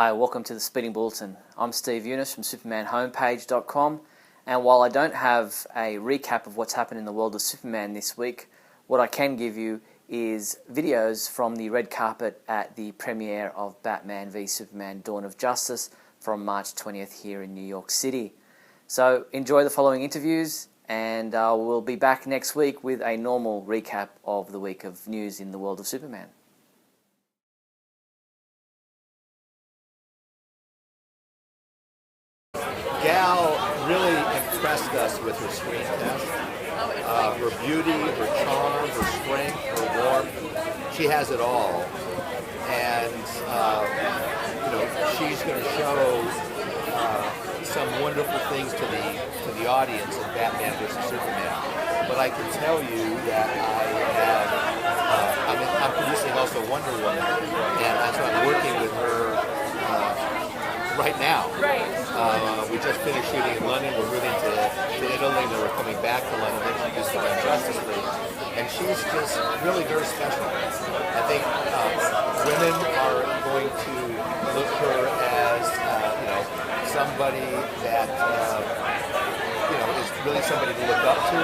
Hi, welcome to the Speeding Bulletin. I'm Steve Younis from SupermanHomepage.com, and while I don't have a recap of what's happened in the world of Superman this week, what I can give you is videos from the red carpet at the premiere of Batman v Superman Dawn of Justice from March 20th here in New York City. So enjoy the following interviews, and we'll be back next week with a normal recap of the week of news in the world of Superman. Gal really impressed us with her screen test. Her beauty, her charm, her strength, her warmth. She has it all. And, she's going to show some wonderful things to the audience in Batman vs. Superman. But I can tell you that I'm producing also Wonder Woman, and so I'm working with her right now. We just finished shooting in London. We're moving to Italy, and then we're coming back to London. Then she used to run Justice League, and she's just really very special. I think women are going to look her as somebody that is really somebody to look up to,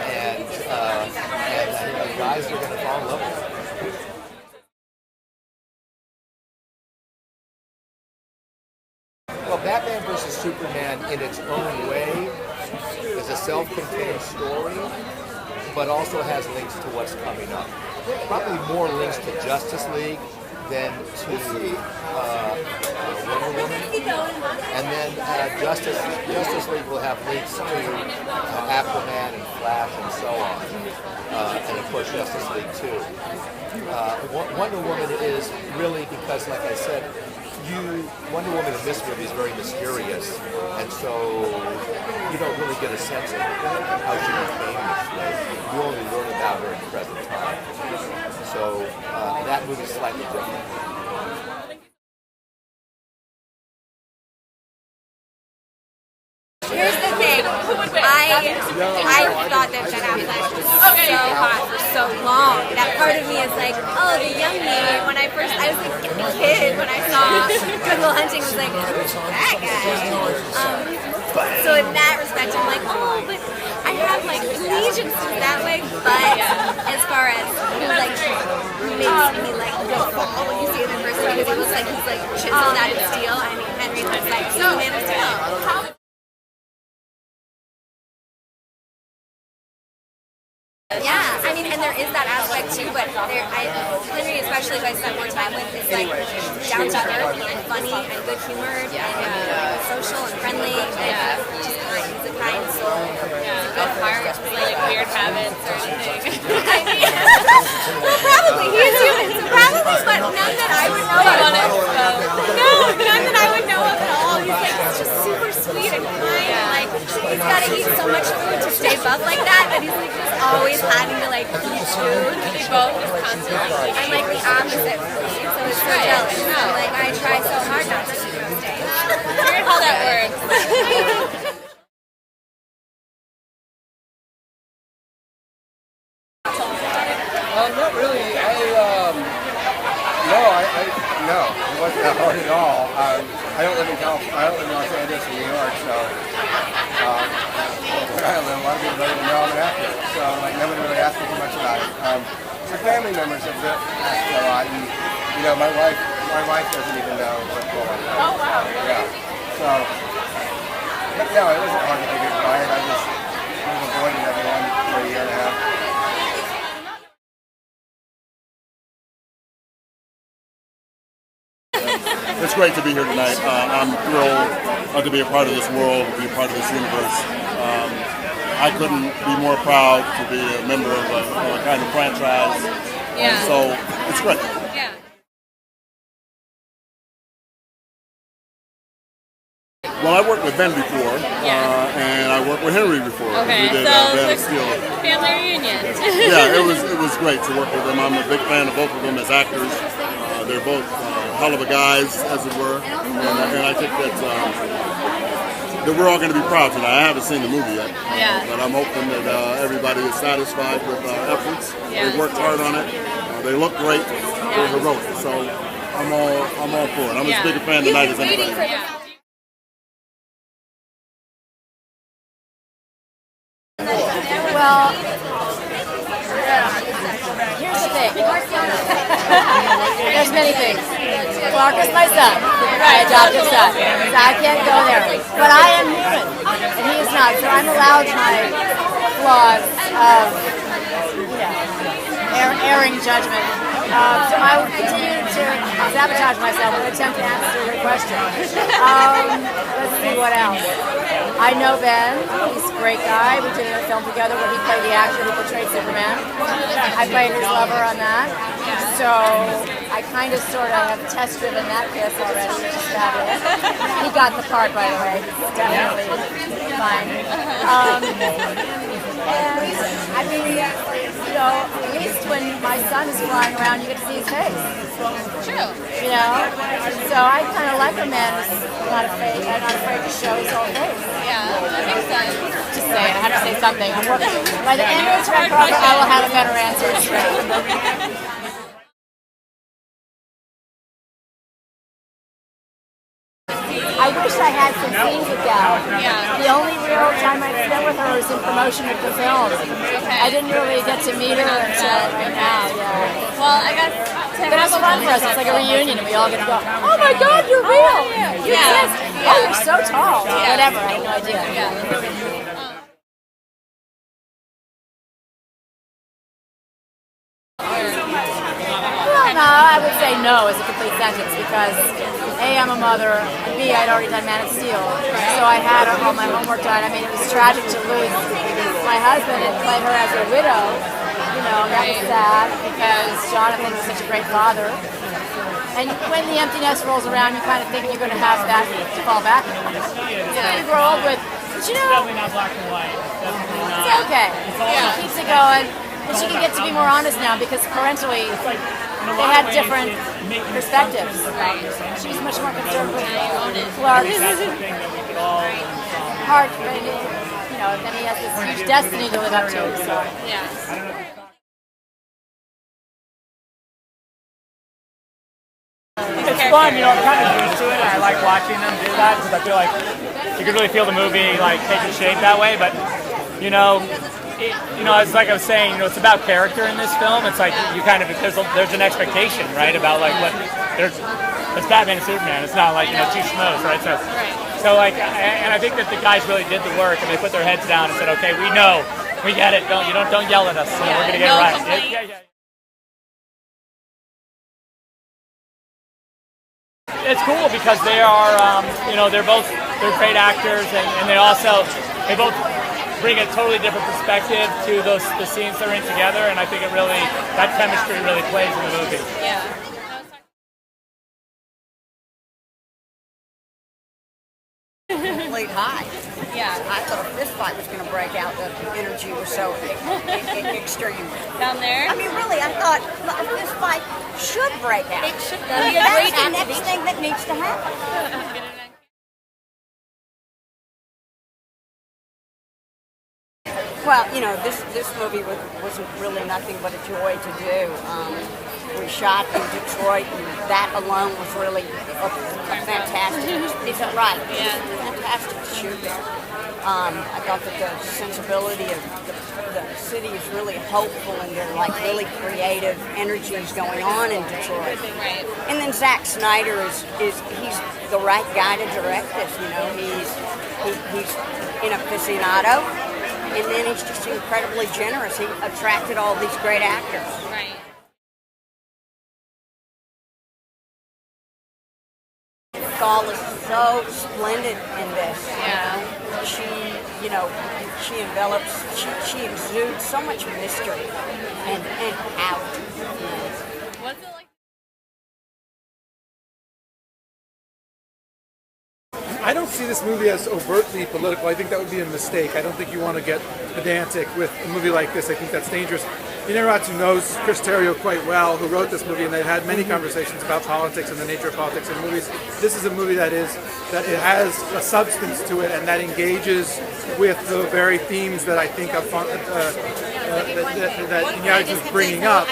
and the guys are going to fall in love with her. Well, Batman vs. Superman in its own way is a self-contained story, but also has links to what's coming up. Probably more links to Justice League than to Wonder Woman. And then Justice League will have links to Aquaman and Flash and so on. And of course Justice League 2. Wonder Woman is really, because like I said, Wonder Woman in this movie is very mysterious, and so you don't really get a sense of how she became this way. You only learn about her in the present time. So that movie is slightly different. Here's the thing, I thought that Ben Affleck was so hot for so long. That part of me is like, oh, the young me. When I was like a kid when I saw Good Will Hunting, was like, who's that guy? So in that respect, I'm like, oh, but I have like allegiance to that way. But as far as who like makes me like go fall when you see him in person, because he looks like he's like chiseled out of steel. I mean, Henry looks like he's a Man of Steel. Yeah, I mean, and there is that aspect too, but Henry, especially if I spent more time with, is like down to earth and funny and good humored and social and friendly and just kind. He's a kind soul. He's a good heart. Like weird habits or anything. I mean, well, probably he is human, so probably, but none that I would know of. No, none that I would know of at all. He's like just super sweet and kind. And, like he's got to eat so much food to stay buff like that he's like just always having to like eat food. They both just constantly. I'm like the opposite for me, so it's so jealous. I'm like, I try so hard not to eat on stage. It's weird how that works. Not really. No, it wasn't that hard at all. I don't live in California. I don't live in Los Angeles or New York, so where I live, a lot of people don't even know I'm an actor. So like nobody really asked me too much about it. So family members have asked me a lot, and my wife doesn't even know what role I play. Oh wow. Yeah. So no, it wasn't hard to get quiet. I was avoiding everyone for a year and a half. It's great to be here tonight. I'm thrilled to be a part of this world, to be a part of this universe. I couldn't be more proud to be a member of a kind of franchise. Yeah. So it's great. Yeah. Well, I worked with Ben before, and I worked with Henry before. Okay, we did, so Steel. family reunion. Yeah, it was great to work with them. I'm a big fan of both of them as actors. They're both hell of a guys, as it were, and I think that we're all going to be proud tonight. I haven't seen the movie yet, but I'm hoping that everybody is satisfied with our efforts. They worked hard on it. They look great. They're heroic. So I'm all for it. I'm as big a fan tonight as anybody. Well, here's the thing. There's many things. Clark is my son, my adopted son. So I can't go there. But I am human, and he is not. So I'm allowed my flaws of, erring judgment. So I will continue to sabotage myself and attempt to answer your question. Let's see what else. I know Ben. He's a great guy. We did a film together where he played the actor who portrayed Superman. I played his lover on that. So I kind of sort of have test driven that kiss already, which is fabulous. He got the part, by the way. It's definitely fine. And I mean, at least when my son is flying around, you get to see his face. True. So I kind of like a man who's not afraid to show his whole face. Yeah, that makes sense. Just saying, I have to say something. I'm working. By the end of this red carpet, I will have a better answer. I wish I had some scenes with Gal. Yeah. The only real time I spent with her was in promotion of the film. Okay. I didn't really get to meet her until right now. Yeah. Well, I guess. But it was fun for us. It's like a reunion, and we all get to go, oh my God, you're real. You exist. Oh, you're so tall. Whatever. I had no idea. Well, no, I would say no as a complete sentence because A, I'm a mother, and B, I'd already done Man of Steel. So I had all my homework done. I mean, it was tragic to lose my husband and play her as a widow. That was sad because Jonathan was such a great father. And when the empty nest rolls around, you kind of think you're going to have that to fall back on. You grow up with, but Definitely not black and white. it's okay. She keeps it going. And she can get to be more honest now because parentally they had different perspectives. She was much more concerned with Clark's heart, but then he has this huge destiny to live up to. So. It's fun, I'm kind of used to it. I like watching them do that because I feel like you can really feel the movie taking shape that way. But it's like I was saying, it's about character in this film. It's like you kind of there's an expectation, right, about what it's Batman and Superman. It's not like two schmoes, right? So and I think that the guys really did the work and they put their heads down and said, okay, we know, we get it. Don't yell at us. We're gonna get it right. It's cool because they are, they're great actors and they both bring a totally different perspective to the scenes they're in together, and I think that chemistry really plays in the movie. Yeah. Complete high. Yeah. I thought a fist fight was going to break out. The energy was so extreme. Down there? I mean, really, I thought a fist fight should break out. It should be a That's great the next thing that needs to happen. Well, this movie was really nothing but a joy to do. We shot in Detroit, and that alone was really a fantastic. Is that right? Yeah. Fantastic to shoot there. I thought that the sensibility of the city is really hopeful, and there are really creative energies going on in Detroit. Right. And then Zack Snyder he's the right guy to direct this. He's an aficionado. And then he's just incredibly generous. He attracted all these great actors. Right. Gaul is so splendid in this. Yeah. She envelops, she exudes so much mystery and out. What's it like? I don't see this movie as overtly political. I think that would be a mistake. I don't think you want to get pedantic with a movie like this. I think that's dangerous. Inarritu knows Chris Terrio quite well, who wrote this movie, and they've had many conversations about politics and the nature of politics in movies. This is a movie that it has a substance to it, and that engages with the very themes that I think that Inarritu is bringing up.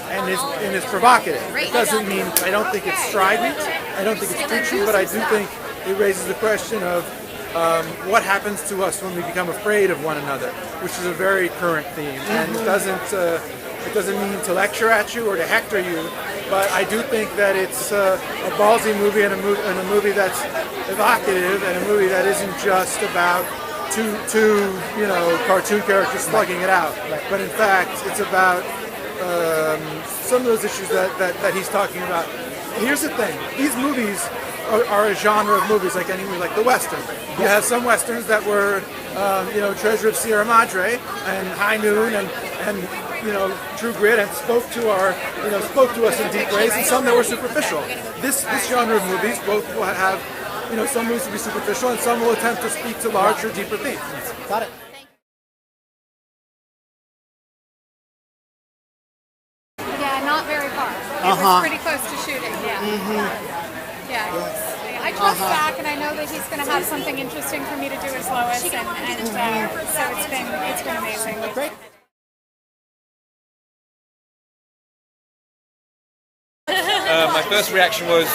and is provocative. It doesn't mean, I don't think it's strident, I don't think it's preachy, but I do think it raises the question of what happens to us when we become afraid of one another, which is a very current theme. And it doesn't mean to lecture at you or to hector you, but I do think that it's a ballsy movie and a movie that's evocative and a movie that isn't just about two cartoon characters slugging it out, but in fact it's about some of those issues that he's talking about. Here's the thing: these movies are a genre of movies like any movie, like the Western. You have some Westerns that were, Treasure of Sierra Madre and High Noon and True Grit, and spoke to us in deep ways, and some that were superficial. This genre of movies both will have, some movies will be superficial, and some will attempt to speak to larger, deeper themes. Got it. Yeah, not very far. It was pretty close to shooting. Yeah. Yeah. I trust Zach, and I know that he's going to have something interesting for me to do as Lois, and so it's been amazing. Great. My first reaction was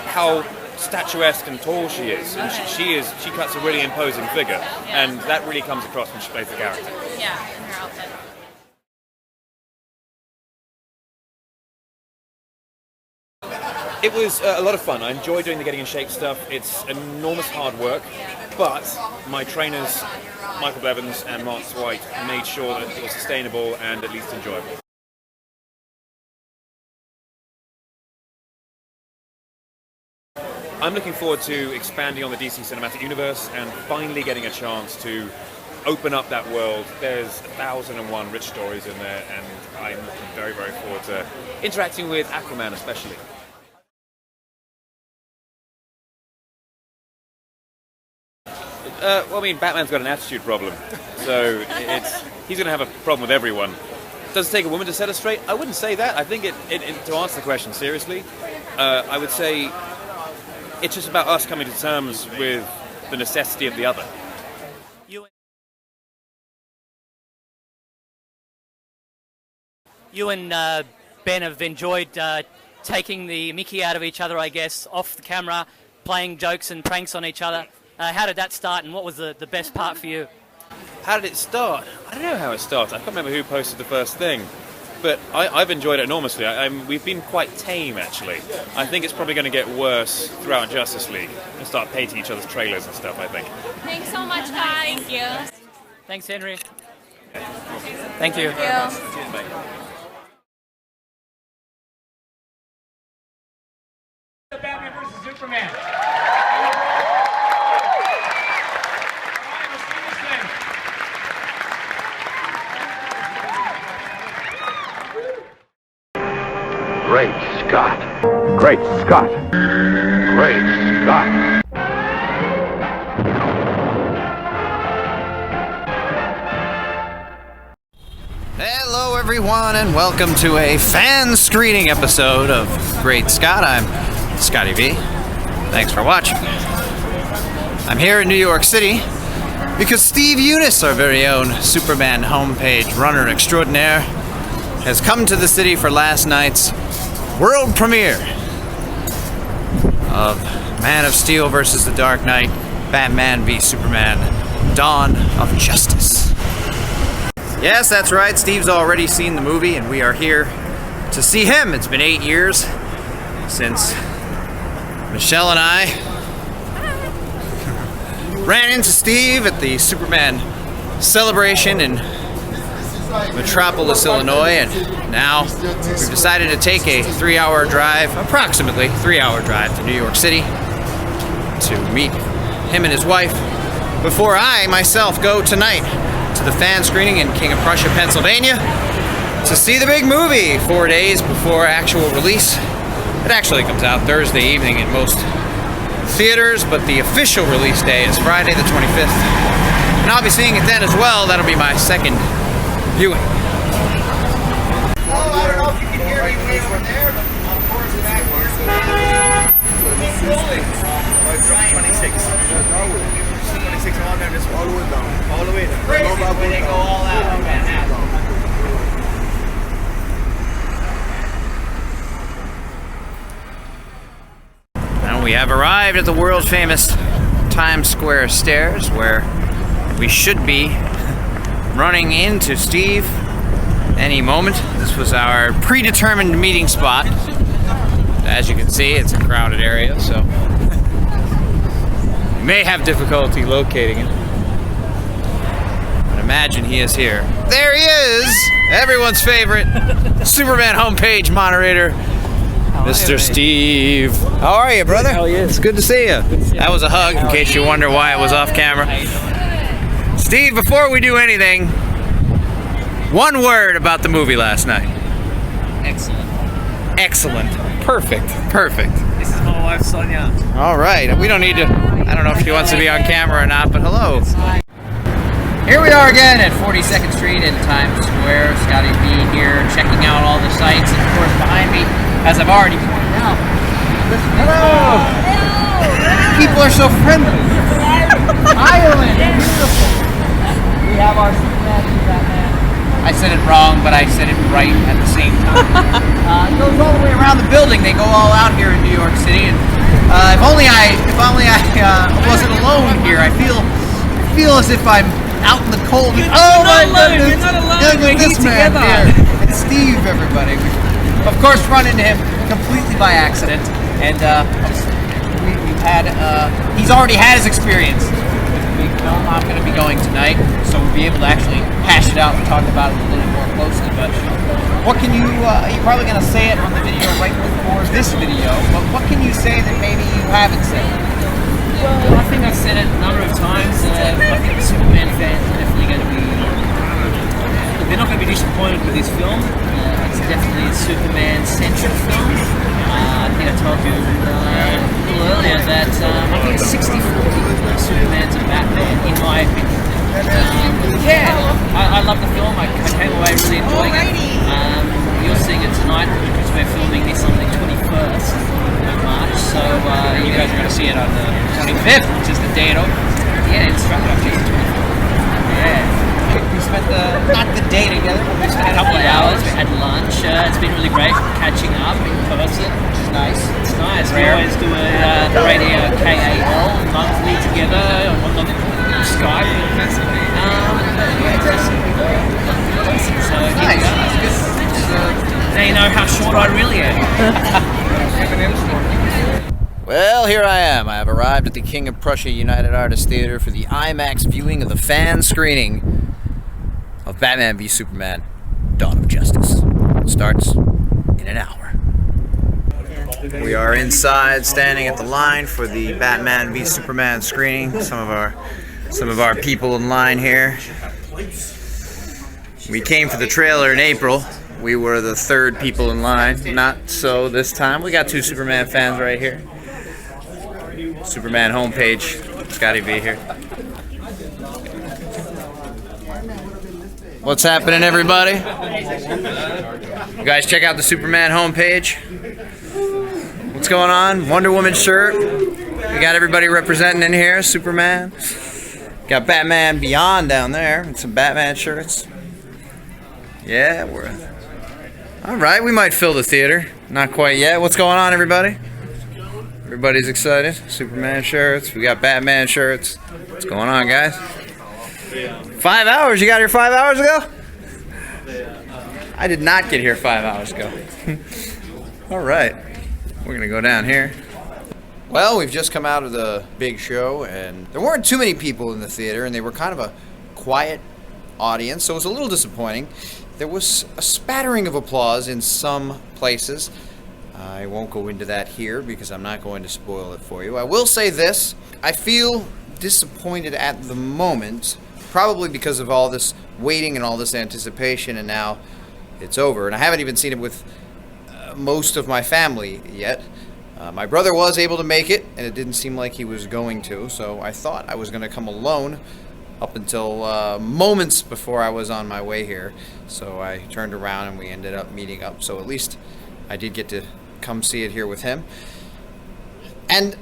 how statuesque and tall she is. And she cuts a really imposing figure, and that really comes across when she plays the character. Yeah, in her outfit. It was a lot of fun. I enjoy doing the getting in shape stuff. It's enormous hard work, but my trainers, Michael Bevins and Mark White, made sure that it was sustainable and at least enjoyable. I'm looking forward to expanding on the DC Cinematic Universe and finally getting a chance to open up that world. There's 1,001 rich stories in there, and I'm looking very, very forward to interacting with Aquaman especially. Batman's got an attitude problem, so he's going to have a problem with everyone. Does it take a woman to set us straight? I wouldn't say that. I think to answer the question seriously, I would say it's just about us coming to terms with the necessity of the other. You and Ben have enjoyed taking the mickey out of each other, I guess, off the camera, playing jokes and pranks on each other. How did that start, and what was the best part for you? How did it start? I don't know how it started. I can't remember who posted the first thing. But I've enjoyed it enormously. We've been quite tame, actually. I think it's probably going to get worse throughout Justice League. We'll start painting each other's trailers and stuff, I think. Thanks so much, guys. Thank you. Thanks, Henry. Thank you. Batman vs. Superman. Great Scott. Great Scott. Great Scott. Hello everyone, and welcome to a fan screening episode of Great Scott. I'm Scotty V. Thanks for watching. I'm here in New York City because Steve Younis, our very own Superman homepage runner extraordinaire, has come to the city for last night's world premiere of Man of Steel vs. The Dark Knight, Batman v Superman, Dawn of Justice. Yes, that's right, Steve's already seen the movie, and we are here to see him. It's been 8 years since Michelle and I ran into Steve at the Superman celebration in Metropolis, Illinois, and now we've decided to take a 3-hour drive, approximately 3-hour drive to New York City to meet him and his wife before I myself go tonight to the fan screening in King of Prussia, Pennsylvania to see the big movie 4 days before actual release. It actually comes out Thursday evening in most theaters, but the official release day is Friday the 25th. And I'll be seeing it then as well. That'll be my second viewing. Oh, I don't know if you can hear me way over there, but of course back here. 26. 26 all down this way. All the way down. All the way down. Crazy when they go all out. have arrived at the world famous Times Square stairs where we should be running into Steve any moment. This was our predetermined meeting spot. As you can see, it's a crowded area, so we may have difficulty locating him. But imagine he is here. There he is! Everyone's favorite Superman homepage moderator, Mr. Steve. How are you, brother? How are you? It's good to see you. That was a hug, in case you wonder why it was off camera. Steve, before we do anything, one word about the movie last night. Excellent. Excellent. Perfect. Perfect. This is my wife, Sonia. All right. We don't need to, I don't know if she wants to be on camera or not, but hello. Here we are again at 42nd Street in Times Square. Scotty V here, checking out all the sights. And of course, behind me, as I've already pointed out, hello. People are so friendly. Ireland, beautiful. We have our Superman and Batman. I said it wrong, but I said it right at the same time. It goes all the way around the building. They go all out here in New York City. And if only I wasn't alone here. I feel as if I'm out in the cold. Oh my goodness! You're not alone. Look at this man here. It's Steve, everybody. We've, of course, run into him completely by accident, and we've had. He's already had his experience with the big film I'm going to be going tonight, so we'll be able to actually hash it out and talk about it a little more closely. But what can you? You're probably going to say it on the video right before this video, but what can you say that maybe you haven't said? Well, I think I've said it a number of times. I think the Superman fans are definitely going to be... they're not going to be disappointed with this film. It's definitely a Superman-centric film. I think I told you a little earlier that I think it's 60-40 Superman to Batman, in my opinion. I love the film. I came away really enjoying it. You're seeing it tonight because we're filming this on the 21st of March, so you guys are going to see it on the 25th, which is the day it opens. Yeah, it's right up to the 25th. Yeah. We spent not the day together, but we spent a couple of hours. We had lunch. It's been really great catching up in person, which is nice. It's nice. We always do the radio KAL monthly together on Skype. So nice. Now you know how short I really am. Well, here I am. I have arrived at the King of Prussia United Artists Theater for the IMAX viewing of the fan screening of Batman v Superman: Dawn of Justice. It starts in an hour. We are inside, standing at the line for the Batman v Superman screening. Some of our people in line here. We came for the trailer in April. We were the third people in line. Not so this time. We got two Superman fans right here. Superman homepage. Scotty V here. What's happening, everybody? You guys check out the Superman homepage. What's going on? Wonder Woman shirt. We got everybody representing in here. Superman. Got Batman Beyond down there and some Batman shirts. Yeah, we're... Alright, we might fill the theater. Not quite yet. What's going on, everybody? Everybody's excited. Superman shirts. We got Batman shirts. What's going on, guys? 5 hours? You got here 5 hours ago? I did not get here 5 hours ago. Alright. We're going to go down here. Well, we've just come out of the big show, and there weren't too many people in the theater, and they were kind of a quiet audience, so it was a little disappointing. There was a spattering of applause in some places. I won't go into that here because I'm not going to spoil it for you. I will say this. I feel disappointed at the moment, probably because of all this waiting and all this anticipation, and now it's over. And I haven't even seen it with most of my family yet. My brother was able to make it, and it didn't seem like he was going to, so I thought I was going to come alone up until moments before I was on my way here. So I turned around and we ended up meeting up. So at least I did get to come see it here with him. And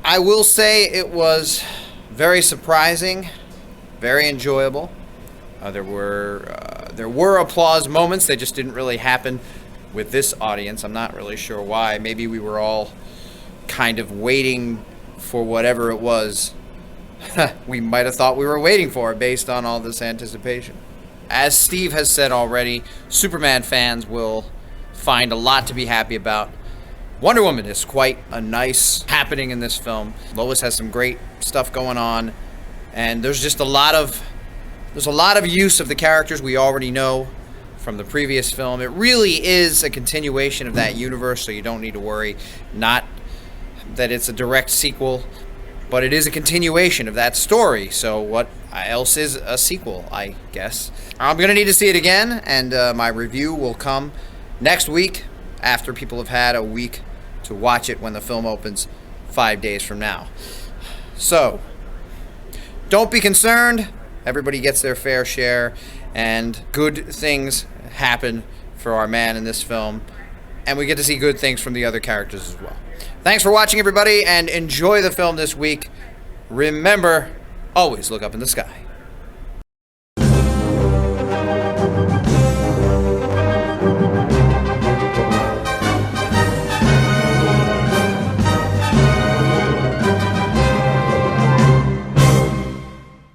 I will say it was very surprising, very enjoyable. There were applause moments. They just didn't really happen with this audience. I'm not really sure why. Maybe we were all kind of waiting for whatever it was we might have thought we were waiting for based on all this anticipation. As Steve has said already, Superman fans will find a lot to be happy about. Wonder Woman is quite a nice happening in this film. Lois has some great stuff going on, and there's just a lot of use of the characters we already know from the previous film. It really is a continuation of that universe, so you don't need to worry. Not that it's a direct sequel, but it is a continuation of that story. So what else is a sequel, I guess? I'm going to need to see it again, and my review will come next week after people have had a week to watch it when the film opens 5 days from now. So, don't be concerned. Everybody gets their fair share, and good things happen for our man in this film, and we get to see good things from the other characters as well. Thanks for watching, everybody, and enjoy the film this week. Remember, always look up in the sky.